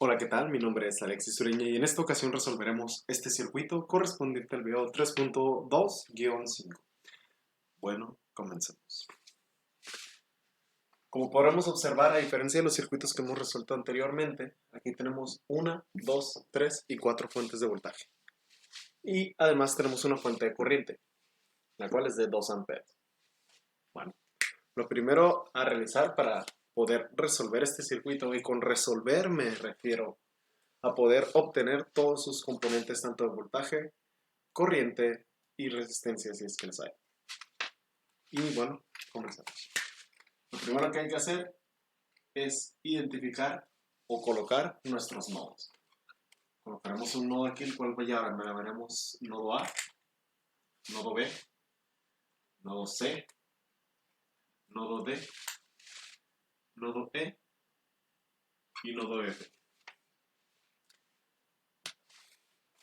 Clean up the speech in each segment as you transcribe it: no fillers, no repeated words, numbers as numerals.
Hola, ¿qué tal? Mi nombre es Alexis Ureña y en esta ocasión resolveremos este circuito correspondiente al video 3.2-5. Bueno, comencemos. Como podremos observar, a diferencia de los circuitos que hemos resuelto anteriormente, aquí tenemos una, dos, tres y cuatro fuentes de voltaje. Y además tenemos una fuente de corriente, la cual es de 2 amperes. Bueno, lo primero a realizar para poder resolver este circuito, y con resolver me refiero a poder obtener todos sus componentes tanto de voltaje, corriente y resistencia si es que las hay. Y bueno, comenzamos. Lo primero que hay que hacer es identificar o colocar nuestros nodos. Colocaremos un nodo aquí, el cual llamaremos nodo A, nodo B, nodo C, nodo D, nodo E y nodo F.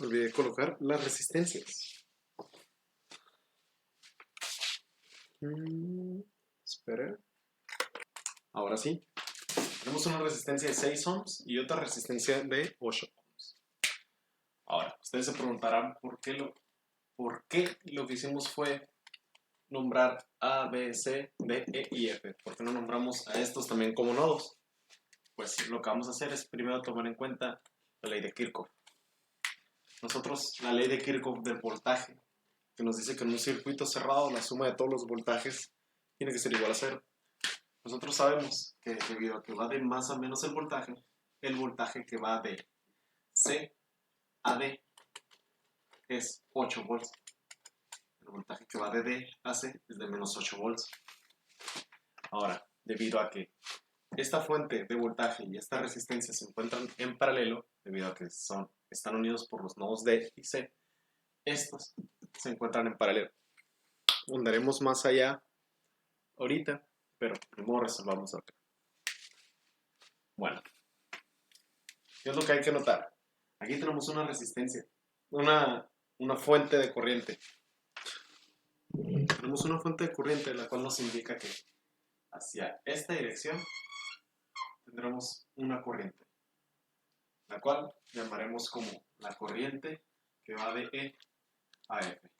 No olvidé colocar las resistencias. Espera. Ahora sí. Tenemos una resistencia de 6 ohms y otra resistencia de 8 ohms. Ahora, ustedes se preguntarán por qué lo que hicimos fue nombrar A, B, C, D, E y F. ¿Por qué no nombramos a estos también como nodos? Pues lo que vamos a hacer es primero tomar en cuenta la ley de Kirchhoff. Nosotros, la ley de Kirchhoff del voltaje, que nos dice que en un circuito cerrado la suma de todos los voltajes tiene que ser igual a cero. Nosotros sabemos que debido a que va de más a menos el voltaje que va de C a D es 8 volts. El voltaje que va de D a C es de menos 8 volts. Ahora, debido a que esta fuente de voltaje y esta resistencia se encuentran en paralelo, debido a que están unidos por los nodos D y C, estos se encuentran en paralelo. Andaremos más allá ahorita, pero primero resolvamos acá. Bueno, ¿qué es lo que hay que notar? Aquí tenemos una resistencia, una fuente de corriente. Tenemos una fuente de corriente la cual nos indica que hacia esta dirección tendremos una corriente, la cual llamaremos como la corriente que va de E a F.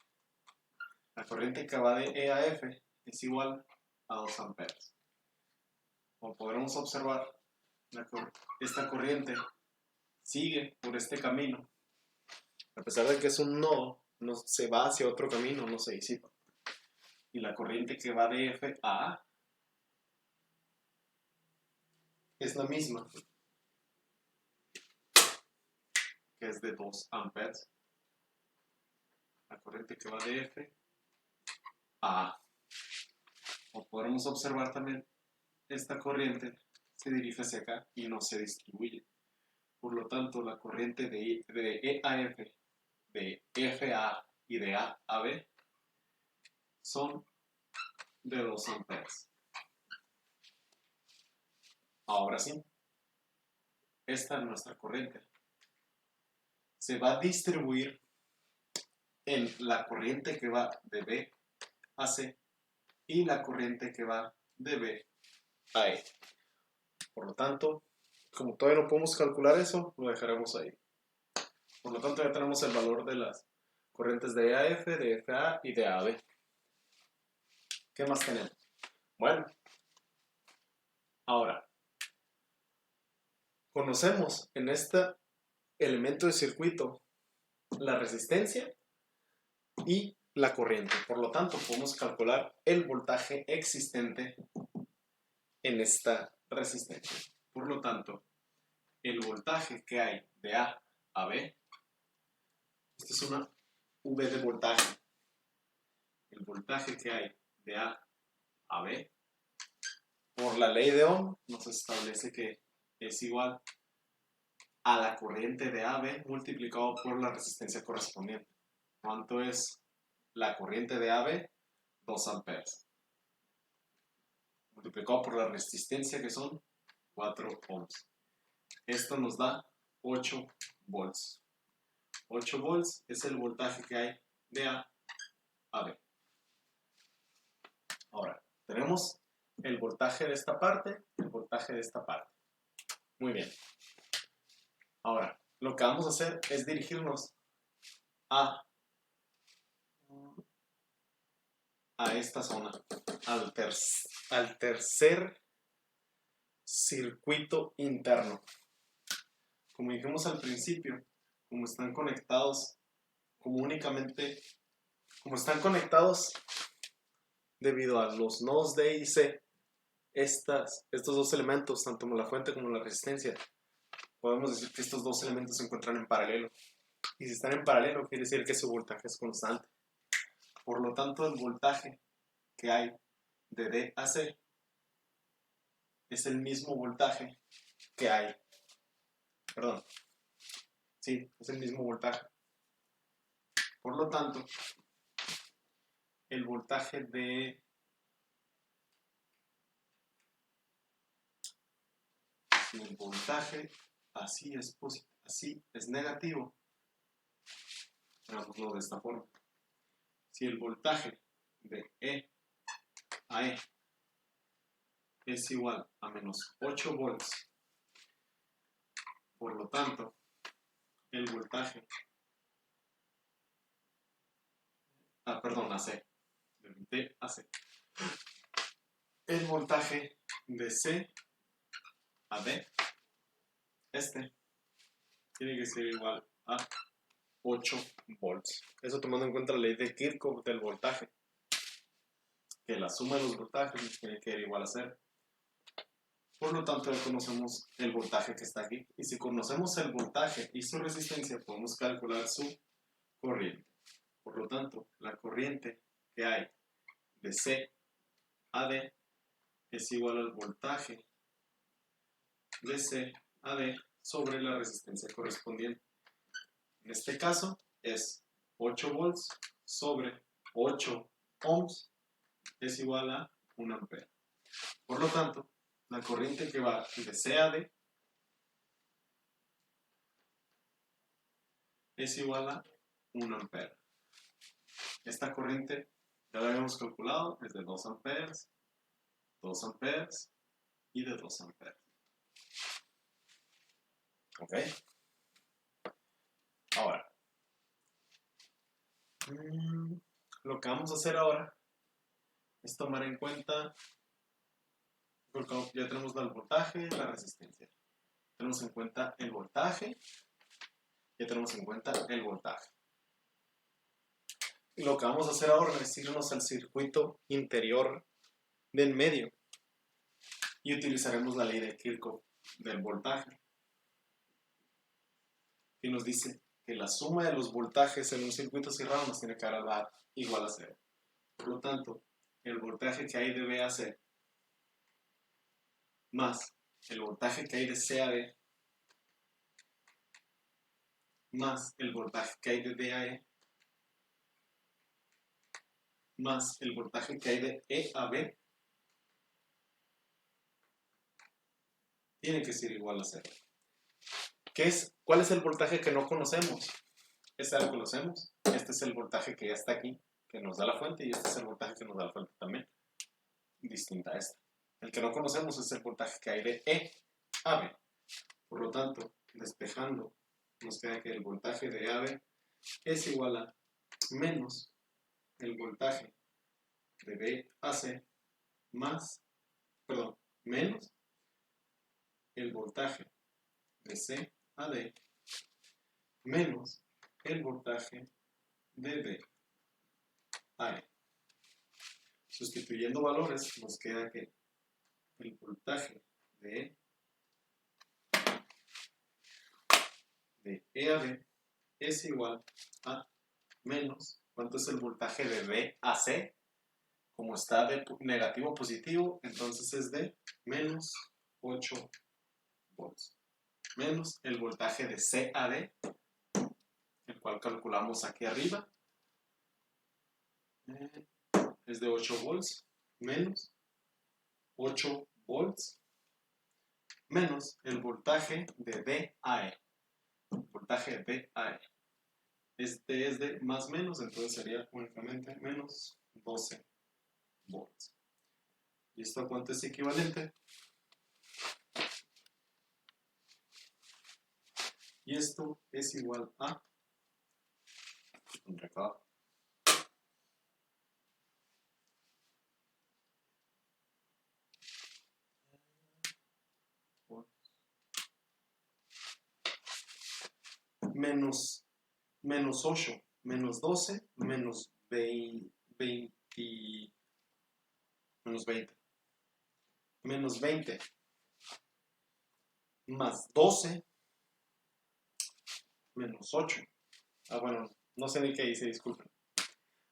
La corriente que va de E a F es igual a 2 amperes. Como podremos observar, esta corriente sigue por este camino. A pesar de que es un nodo, no se va hacia otro camino, no se disipa. Y la corriente que va de F a A es la misma, que es de 2 amperes. La corriente que va de F a A. Como podremos observar también, esta corriente se dirige hacia acá y no se distribuye. Por lo tanto, la corriente de E a F, de F a A y de A a B son de 2 amperes. Ahora sí, esta es nuestra corriente. Se va a distribuir en la corriente que va de B a C y la corriente que va de B a E. Por lo tanto, como todavía no podemos calcular eso, lo dejaremos ahí. Por lo tanto, ya tenemos el valor de las corrientes de E a F, de F a A y de A a B. ¿Qué más tenemos? Bueno, ahora, conocemos en este elemento de circuito la resistencia y la corriente. Por lo tanto, podemos calcular el voltaje existente en esta resistencia. Por lo tanto, el voltaje que hay de A a B, esto es una V de voltaje. El voltaje que hay de A a B, por la ley de Ohm, nos establece que es igual a la corriente de AB multiplicado por la resistencia correspondiente. ¿Cuánto es la corriente de AB? 2 amperes. Multiplicado por la resistencia, que son 4 ohms. Esto nos da 8 volts. 8 volts es el voltaje que hay de A a B. Ahora, tenemos el voltaje de esta parte y el voltaje de esta parte. Muy bien. Ahora, lo que vamos a hacer es dirigirnos a esta zona, al tercer circuito interno. Como dijimos al principio, como están conectados debido a los nodos D y C, estos dos elementos, tanto como la fuente como la resistencia, podemos decir que estos dos elementos se encuentran en paralelo. Y si están en paralelo, quiere decir que su voltaje es constante. Por lo tanto, el voltaje que hay de D a C es el mismo voltaje que hay. Perdón. Sí, es el mismo voltaje. Por lo tanto, el voltaje de si el voltaje así es negativo, veámoslo de esta forma. Si el voltaje de E a E es igual a menos 8 volts, por lo tanto, el voltaje a C, de D a C. El voltaje de C a D, tiene que ser igual a 8 volts. Eso tomando en cuenta la ley de Kirchhoff del voltaje, que la suma de los voltajes tiene que ser igual a 0. Por lo tanto, ya conocemos el voltaje que está aquí. Y si conocemos el voltaje y su resistencia, podemos calcular su corriente. Por lo tanto, la corriente que hay de C a D es igual al voltaje de C a D sobre la resistencia correspondiente. En este caso es 8 volts sobre 8 ohms es igual a 1 ampere. Por lo tanto, la corriente que va de C a D es igual a 1 ampere. Esta corriente ya la habíamos calculado, es de 2 amperes, 2 amperes y de 2 amperes. ¿Ok? Ahora, lo que vamos a hacer ahora es tomar en cuenta, porque ya tenemos el voltaje y la resistencia. Tenemos en cuenta el voltaje, ya tenemos en cuenta el voltaje. Y lo que vamos a hacer ahora es irnos al circuito interior del medio y utilizaremos la ley de Kirchhoff del voltaje, que nos dice que la suma de los voltajes en un circuito cerrado nos tiene que dar igual a 0. Por lo tanto, el voltaje que hay de B a C más el voltaje que hay de C a D más el voltaje que hay de D a E más el voltaje que hay de E a B tiene que ser igual a 0. ¿Cuál es el voltaje que no conocemos? Este lo conocemos. Este es el voltaje que ya está aquí, que nos da la fuente, y este es el voltaje que nos da la fuente también, distinta a este. El que no conocemos es el voltaje que hay de E a B. Por lo tanto, despejando, nos queda que el voltaje de E a B es igual a menos el voltaje de B a C menos el voltaje de C a D menos el voltaje de D a E. Sustituyendo valores, nos queda que el voltaje de E a B es igual a menos, ¿cuánto es el voltaje de B a C? Como está de negativo a positivo, entonces es de menos 8 volts. Menos el voltaje de C a D, el cual calculamos aquí arriba, es de 8 volts, menos 8 volts, menos el voltaje de D a E. Voltaje de D a E. Este es de más menos, entonces sería únicamente menos 12 volts. ¿Y esto a cuánto es equivalente? Y esto es igual a... menos 8, menos 12, menos 20, menos 20, menos 20, más 12, menos 8. Bueno, no sé ni qué hice, disculpen.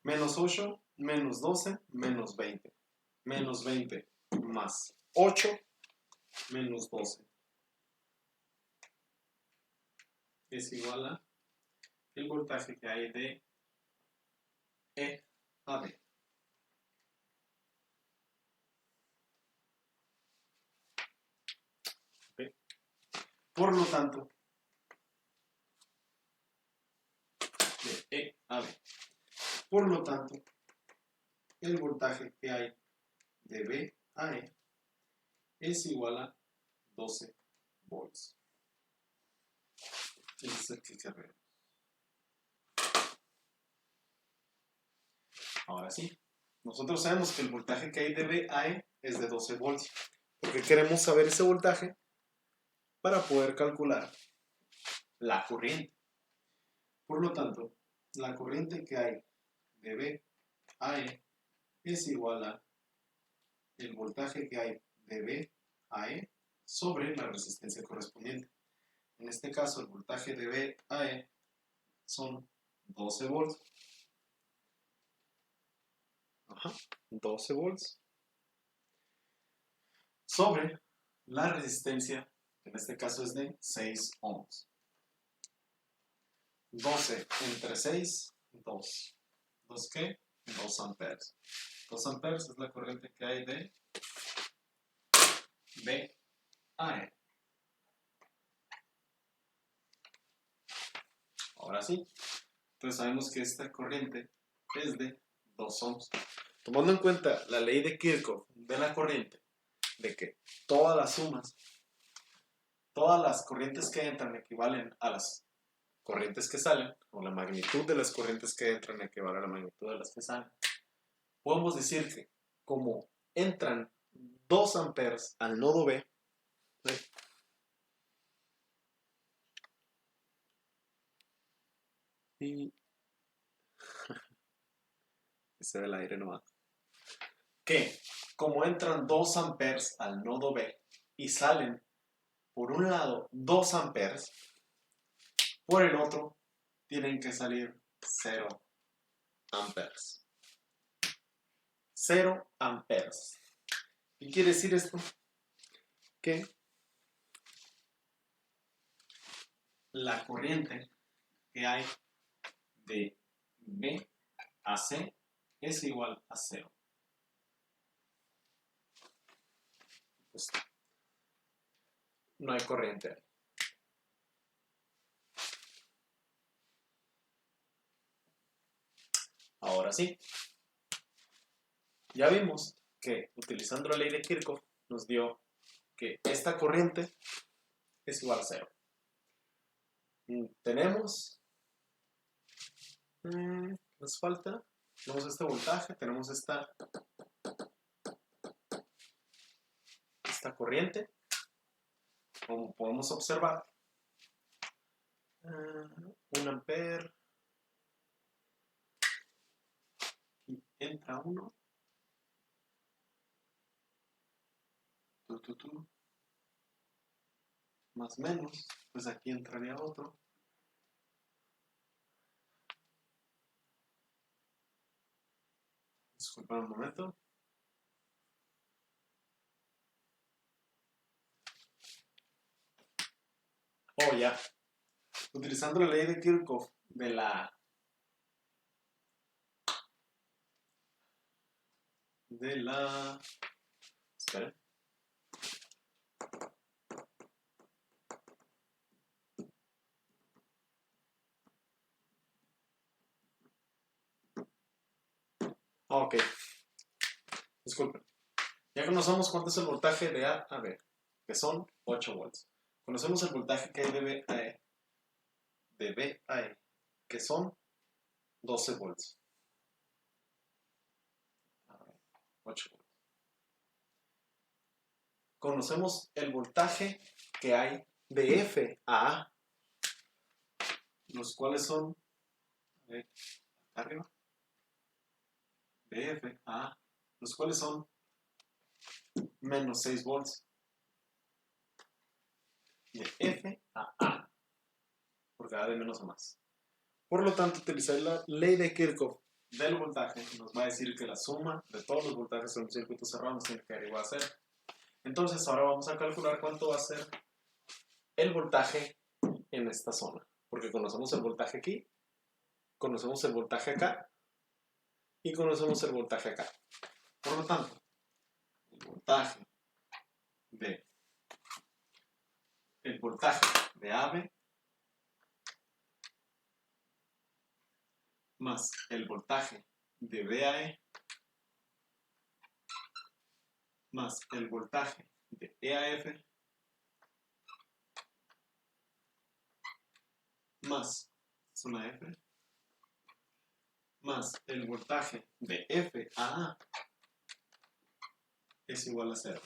Menos 8, menos 12, menos 20. Menos 20 más 8, menos 12. Es igual a el voltaje que hay de E a B. ¿Okay? Por lo tanto, de E a B. Por lo tanto, el voltaje que hay de B a E es igual a 12 volts. Ese es el que queremos. Ahora sí, nosotros sabemos que el voltaje que hay de B a E es de 12 volts. Porque queremos saber ese voltaje para poder calcular la corriente. Por lo tanto, la corriente que hay de B a E es igual a el voltaje que hay de B a E sobre la resistencia correspondiente. En este caso, el voltaje de B a E son 12 volts. 12 volts. Sobre la resistencia, que en este caso es de 6 ohms. 12 entre 6, 2. ¿2 qué? 2 amperes. 2 amperes es la corriente que hay de B a E. Ahora sí. Entonces sabemos que esta corriente es de 2 ohms. Tomando en cuenta la ley de Kirchhoff de la corriente, de que todas las sumas, todas las corrientes que entran equivalen a las corrientes que salen, o la magnitud de las corrientes que entran equivale a la magnitud de las que salen, podemos decir que como entran 2 amperes al nodo B, ¿sí? Y se ve el aire nomás. Que como entran 2 amperes al nodo B y salen por un lado 2 amperes, por el otro tienen que salir 0 amperes. 0 amperes. ¿Qué quiere decir esto? Que la corriente que hay de B a C es igual a 0. Pues, no hay corriente ahí. Ahora sí. Ya vimos que utilizando la ley de Kirchhoff nos dio que esta corriente es igual a 0. Tenemos, ¿qué nos falta? Tenemos este voltaje, tenemos esta corriente. Como podemos observar, 1 ampere y entra uno. Más menos, pues aquí entraría otro. Disculpen un momento. Oh, ya. Utilizando la ley de Kirchhoff de la esperen. Ok. Disculpen. Ya conocemos cuánto es el voltaje de A a B, que son 8 volts. Conocemos el voltaje que hay de B a E, de B a E, que son 12 volts. 8 volts. Conocemos el voltaje que hay de F a A, los cuales son, arriba, de F a A, los cuales son menos 6 volts. De F a A, porque va de menos a más. Por lo tanto, utilizar la ley de Kirchhoff del voltaje nos va a decir que la suma de todos los voltajes en un circuito cerrado nos tiene que dar igual a 0. Entonces, ahora vamos a calcular cuánto va a ser el voltaje en esta zona. Porque conocemos el voltaje aquí, conocemos el voltaje acá y conocemos el voltaje acá. Por lo tanto, el voltaje de AB más el voltaje de BAE más el voltaje de EAF más zona F más el voltaje de F a A es igual a 0.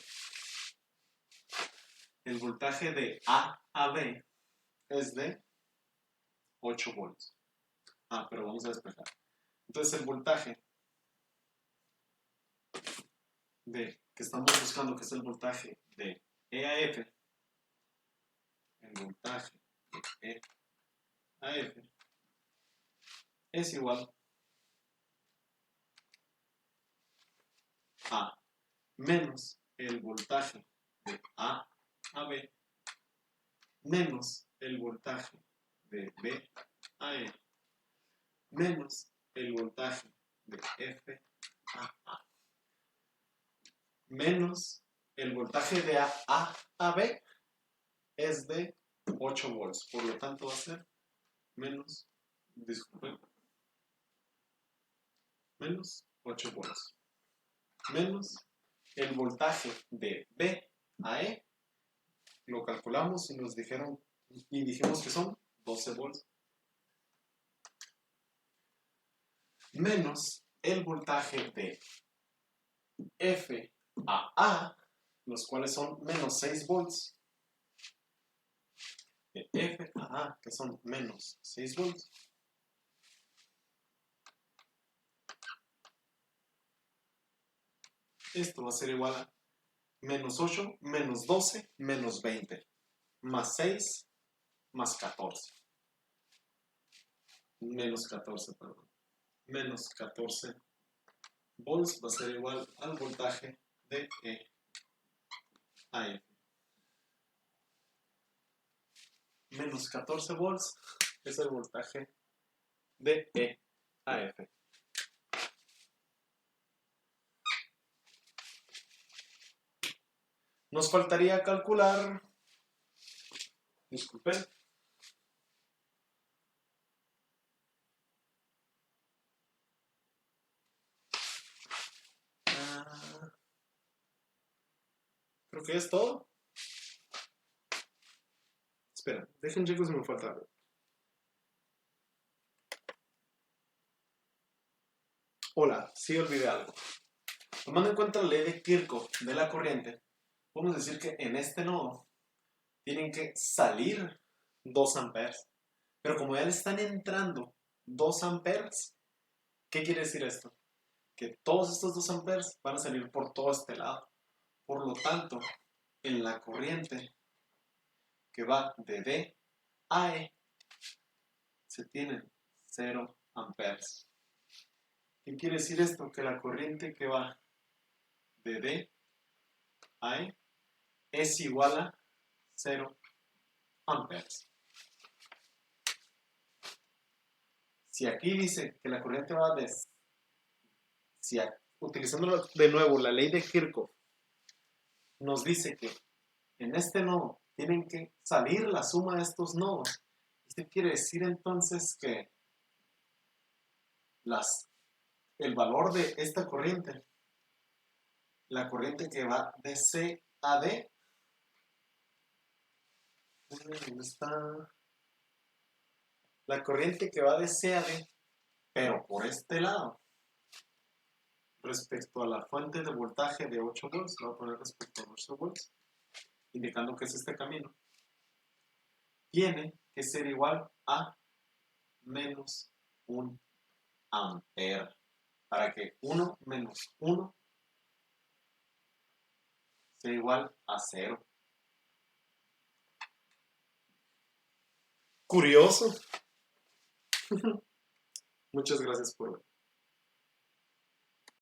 El voltaje de A a B es de 8 volts. Pero vamos a despejar. Entonces el voltaje que estamos buscando, que es el voltaje de E a F, el voltaje de E a F es igual a menos el voltaje de A a B menos el voltaje de B a E menos el voltaje de F a A menos el voltaje de A a B es de 8 volts. Por lo tanto va a ser menos 8 volts. Menos el voltaje de B a E. Lo calculamos y dijimos que son 12 volts. Menos el voltaje de F a A, los cuales son menos 6 volts. De F a A, que son menos 6 volts. Esto va a ser igual a menos 8, menos 12, menos 20, más 6, más 14. Menos 14, perdón. Menos 14 volts va a ser igual al voltaje de E a F. Menos 14 volts es el voltaje de E a F. Nos faltaría calcular, disculpen, creo que es todo. Espera, dejen chicos si me falta algo. Hola, sí olvidé algo. Tomando en cuenta la ley de Kirchhoff de la corriente, podemos decir que en este nodo tienen que salir 2 amperes. Pero como ya le están entrando 2 amperes, ¿qué quiere decir esto? Que todos estos 2 amperes van a salir por todo este lado. Por lo tanto, en la corriente que va de D a E, se tienen 0 amperes. ¿Qué quiere decir esto? Que la corriente que va de D a E es igual a 0 amperes. Si aquí dice que la corriente va utilizando de nuevo la ley de Kirchhoff, nos dice que en este nodo tienen que salir la suma de estos nodos. Esto quiere decir entonces que el valor de esta corriente, la corriente que va de C a D, ¿dónde está? La corriente que va de C a D, pero por este lado, respecto a la fuente de voltaje de 8 volts, lo voy a poner respecto a 8 volts, indicando que es este camino, tiene que ser igual a menos 1 ampere, para que 1 menos 1 sea igual a 0. Curioso. Muchas gracias por ver.